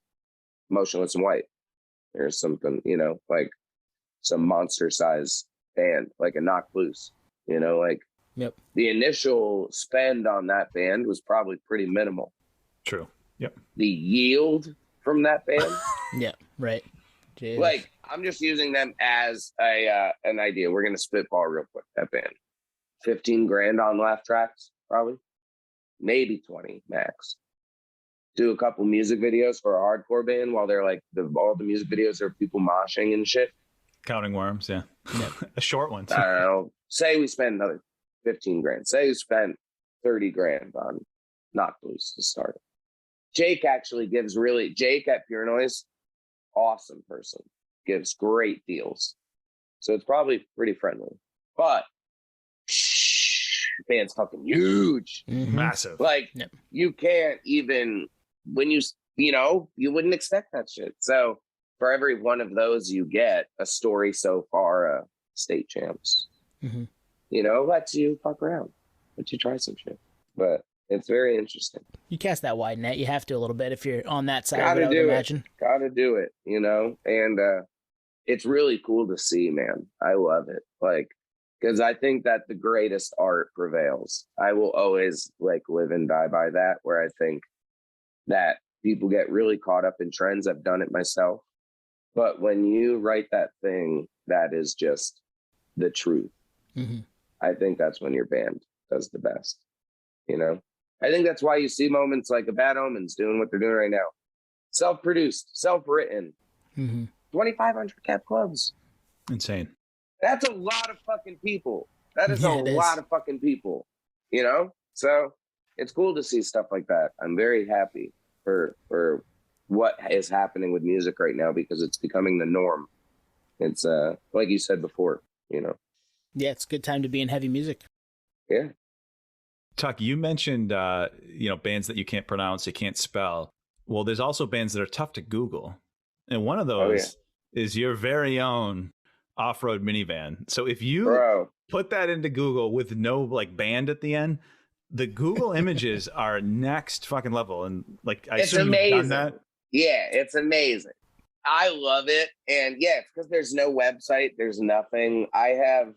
Motionless in White. There's something, you know, like some monster size band, like a Knock Loose, you know, like the initial spend on that band was probably pretty minimal. True. Yep. The yield from that band. Yeah. Right. Jeez. Like, I'm just using them as an idea. We're going to spitball real quick. That band, 15 grand on laugh tracks, probably, maybe 20 max. Do a couple music videos for a hardcore band while they're like, all the music videos are people moshing and shit. Counting worms, yeah. A short one. I don't know. Say we spend another 15 grand. Say we spent 30 grand on Knock Loose to start it. Jake actually gives Jake at Pure Noise, awesome person, gives great deals. So it's probably pretty friendly. But band's fucking huge. Mm-hmm. Massive. Like, you can't even, when you know, you wouldn't expect that shit. So for every one of those you get, a story so far, state champs, you know, lets you fuck around, lets you try some shit. But it's very interesting. You cast that wide net. You have to a little bit if you're on that side. Gotta of it, I would do imagine. it. Gotta do it, you know? And it's really cool to see, man. I love it. Like, because I think that the greatest art prevails. I will always like live and die by that, where I think that people get really caught up in trends. I've done it myself. But when you write that thing that is just the truth, I think that's when your band does the best. You know, I think that's why you see moments like a Bad Omens doing what they're doing right now. Self-produced, self-written, 2,500 cap clubs. Insane. That's a lot of fucking people. That is a it is. lot of fucking people, you know? So it's cool to see stuff like that. I'm very happy for what is happening with music right now because it's becoming the norm. It's like you said before, you know. Yeah, it's a good time to be in heavy music. Yeah. Tuck, you mentioned bands that you can't pronounce, you can't spell. Well, there's also bands that are tough to Google. And one of those is your very own Off Road Minivan. So if you put that into Google with no like band at the end, the Google images are next fucking level. And like I It's assume amazing. you've done that. Yeah, it's amazing. I love it. And yeah, it's because there's no website, there's nothing. I have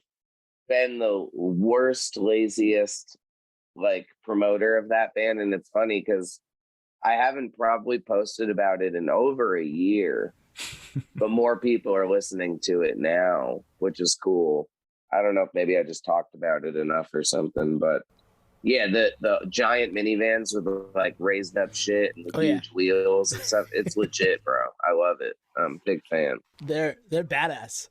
been the worst, laziest like promoter of that band. And it's funny because I haven't probably posted about it in over a year, but more people are listening to it now, which is cool. I don't know if maybe I just talked about it enough or something, but yeah, the giant minivans with the like raised up shit and the huge wheels and stuff. It's legit, bro. I love it. I'm a big fan. They're badass.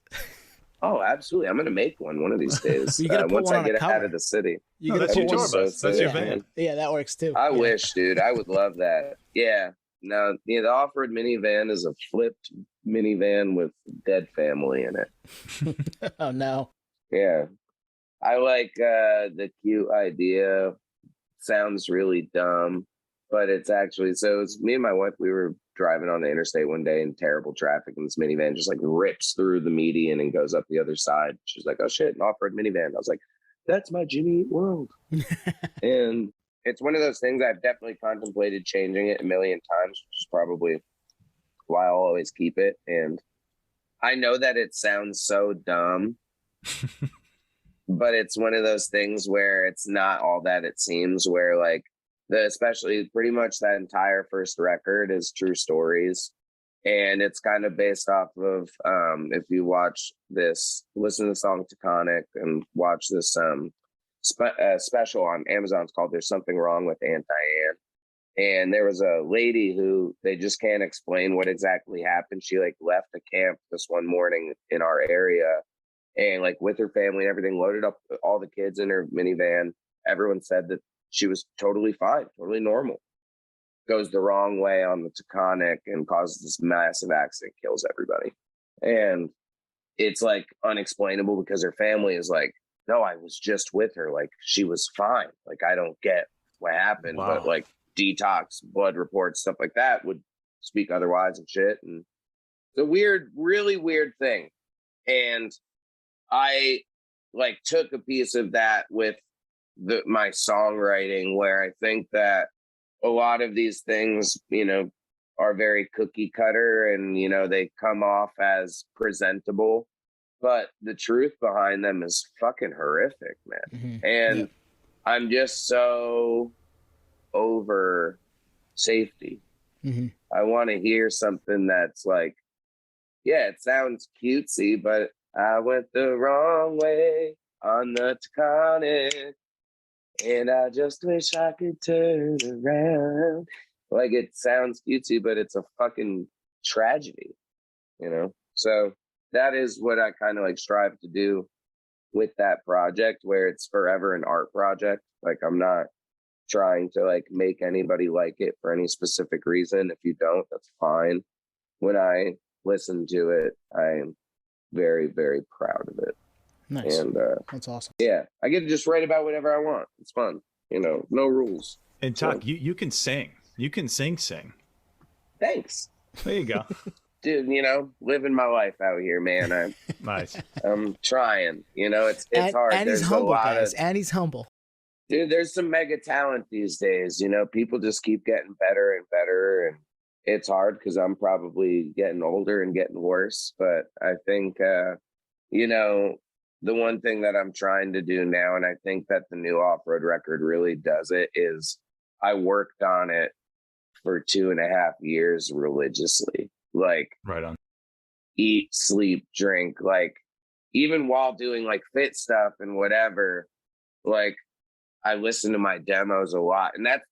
Oh, absolutely. I'm gonna make one of these days. You gotta put once one I on a get cover. out of the city. That's your tour bus. That's your van. Yeah, that works too. I wish, dude. I would love that. Yeah. No, the Off Road Minivan is a flipped minivan with dead family in it. Oh no. Yeah. I like the cute idea. Sounds really dumb, but it's actually it's me and my wife. We were driving on the interstate one day in terrible traffic, and this minivan just like rips through the median and goes up the other side. She's like, "Oh shit, an off-road minivan." I was like, "That's my Jimmy Eat World." And it's one of those things I've definitely contemplated changing it a million times, which is probably why I'll always keep it. And I know that it sounds so dumb. But it's one of those things where it's not all that it seems, where like especially pretty much that entire first record is true stories. And it's kind of based off of, if you listen to the song Taconic and watch this special on Amazon, it's called There's Something Wrong with Anti-Ann. And there was a lady who they just can't explain what exactly happened. She like left a camp this one morning in our area. And like with her family and everything, loaded up all the kids in her minivan. Everyone said that she was totally fine, totally normal. Goes the wrong way on the Taconic and causes this massive accident, kills everybody. And it's like unexplainable because her family is like, no, I was just with her. Like she was fine. Like I don't get what happened, but like detox, blood reports, stuff like that would speak otherwise and shit. And it's a really weird thing. And I like took a piece of that with my songwriting, where I think that a lot of these things, are very cookie cutter and, they come off as presentable, but the truth behind them is fucking horrific, man. And I'm just so over safety. I want to hear something that's like, yeah, it sounds cutesy, but I went the wrong way on the Taconic, and I just wish I could turn around. Like it sounds cutesy, but it's a fucking tragedy, So that is what I kind of like strive to do with that project, where it's forever an art project. Like I'm not trying to like make anybody like it for any specific reason. If you don't, that's fine. When I listen to it, I'm very, very proud of it. Nice. And that's awesome. Yeah, I get to just write about whatever I want. It's fun, no rules. And Tuck, you can sing. You can sing. Thanks. There you go. Dude, living my life out here, man. Nice. I'm trying. It's hard. And There's he's humble, a lot guys. And he's humble. Dude, there's some mega talent these days. People just keep getting better and better, and it's hard because I'm probably getting older and getting worse. But I think, the one thing that I'm trying to do now, and I think that the new off-road record really does it, is I worked on it for 2.5 years religiously. Like, Right on. eat, sleep, drink, like even while doing like fit stuff and whatever, like I listen to my demos a lot. And that,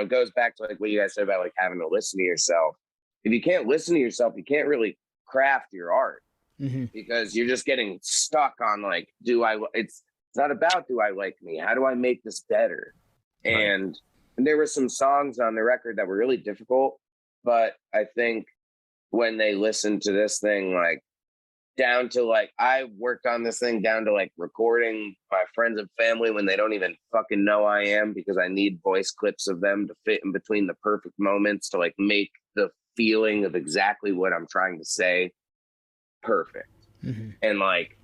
goes back to like what you guys said about like having to listen to yourself. If you can't listen to yourself, you can't really craft your art because you're just getting stuck on like, it's not about, do I like me? How do I make this better? Right. And there were some songs on the record that were really difficult, but I think when they listened to this thing, like down to like, I worked on this thing down to like recording my friends and family when they don't even fucking know I am, because I need voice clips of them to fit in between the perfect moments to like make the feeling of exactly what I'm trying to say perfect. And like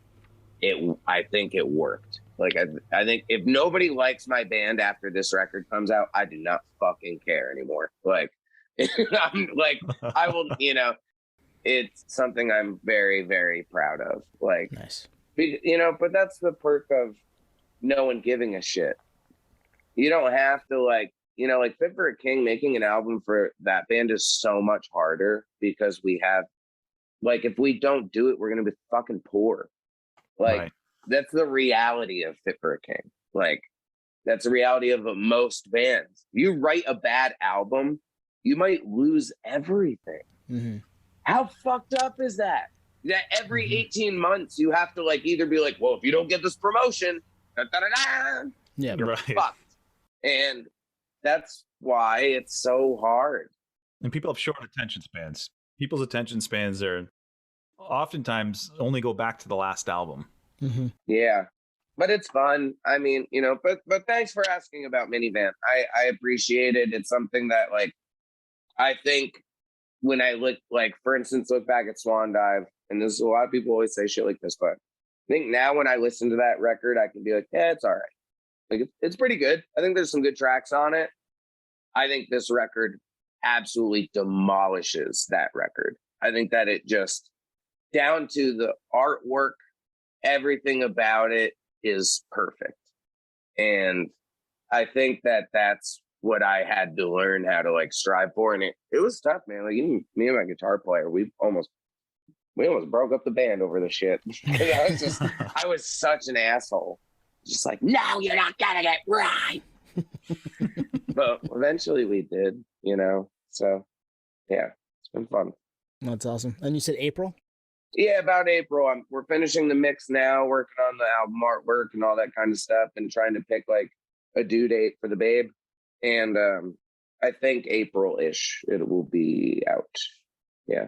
I think it worked. Like I think if nobody likes my band after this record comes out, I do not fucking care anymore. Like I'm like, I will, it's something I'm very, very proud of. Like, Nice. But that's the perk of no one giving a shit. You don't have to like Fit for a King, making an album for that band is so much harder because we have, like, if we don't do it, we're going to be fucking poor. Like, Right. That's the reality of Fit for a King. Like, that's the reality of most bands. You write a bad album, you might lose everything. How fucked up is that? That every 18 months you have to like either be like, well, if you don't get this promotion, you're Right. fucked. And that's why it's so hard. And people have short attention spans. People's attention spans are oftentimes only go back to the last album. Yeah. But it's fun. I mean, but thanks for asking about Minivan. I appreciate it. It's something that like I think when I look, like, for instance, look back at Swan Dive, and there's a lot of people always say shit like this, but I think now when I listen to that record, I can be like, yeah, it's all right. Like, it's pretty good. I think there's some good tracks on it. I think this record absolutely demolishes that record. I think that it just, down to the artwork, everything about it is perfect. And I think that that's what I had to learn how to like strive for. And it was tough, man. Like, even me and my guitar player, we almost broke up the band over the shit. I was such an asshole. Just like, no, you're not gonna get right. But eventually we did, so yeah, it's been fun. That's awesome. And you said April? Yeah, about April. We're finishing the mix now, working on the album artwork and all that kind of stuff, and trying to pick like a due date for the Babe. And I think April-ish it will be out. Yeah.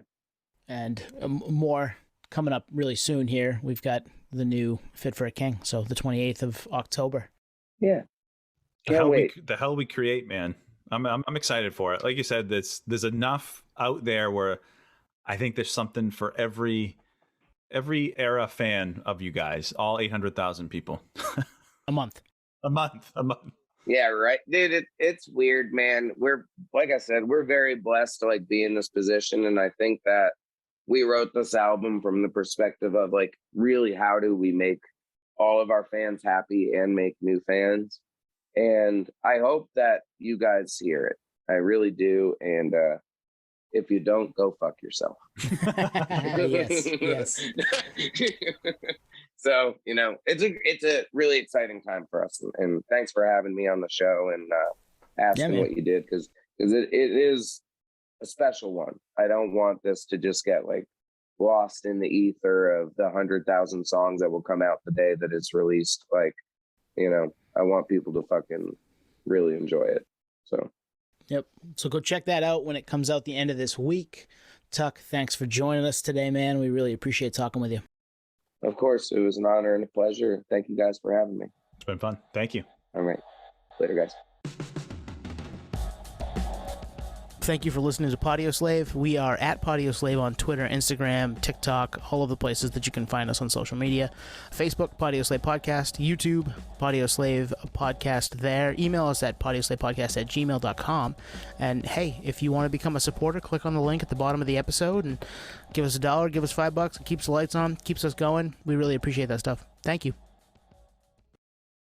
And more coming up really soon here. We've got the new Fit for a King, so the 28th of October. Yeah. The hell we create, man. I'm excited for it. Like you said, there's enough out there where I think there's something for every era fan of you guys, all 800,000 people. A month. Yeah, right. Dude, it's weird, man. We're, like I said, we're very blessed to like be in this position. And I think that we wrote this album from the perspective of like, really, how do we make all of our fans happy and make new fans? And I hope that you guys hear it. I really do. And if you don't, go fuck yourself. Yes. So, it's a really exciting time for us. And thanks for having me on the show and asking what you did, because it is a special one. I don't want this to just get like lost in the ether of the 100,000 songs that will come out the day that it's released. Like, I want people to fucking really enjoy it. So. Yep. So go check that out when it comes out the end of this week. Tuck, thanks for joining us today, man. We really appreciate talking with you. Of course. It was an honor and a pleasure. Thank you guys for having me. It's been fun. Thank you. All right. Later, guys. Thank you for listening to Podioslave. We are at Podioslave on Twitter, Instagram, TikTok, all of the places that you can find us on social media. Facebook, Podioslave Podcast. YouTube, Podioslave Podcast there. Email us at podioslavepodcast@gmail.com. And hey, if you want to become a supporter, click on the link at the bottom of the episode and give us $1, give us $5. It keeps the lights on, keeps us going. We really appreciate that stuff. Thank you.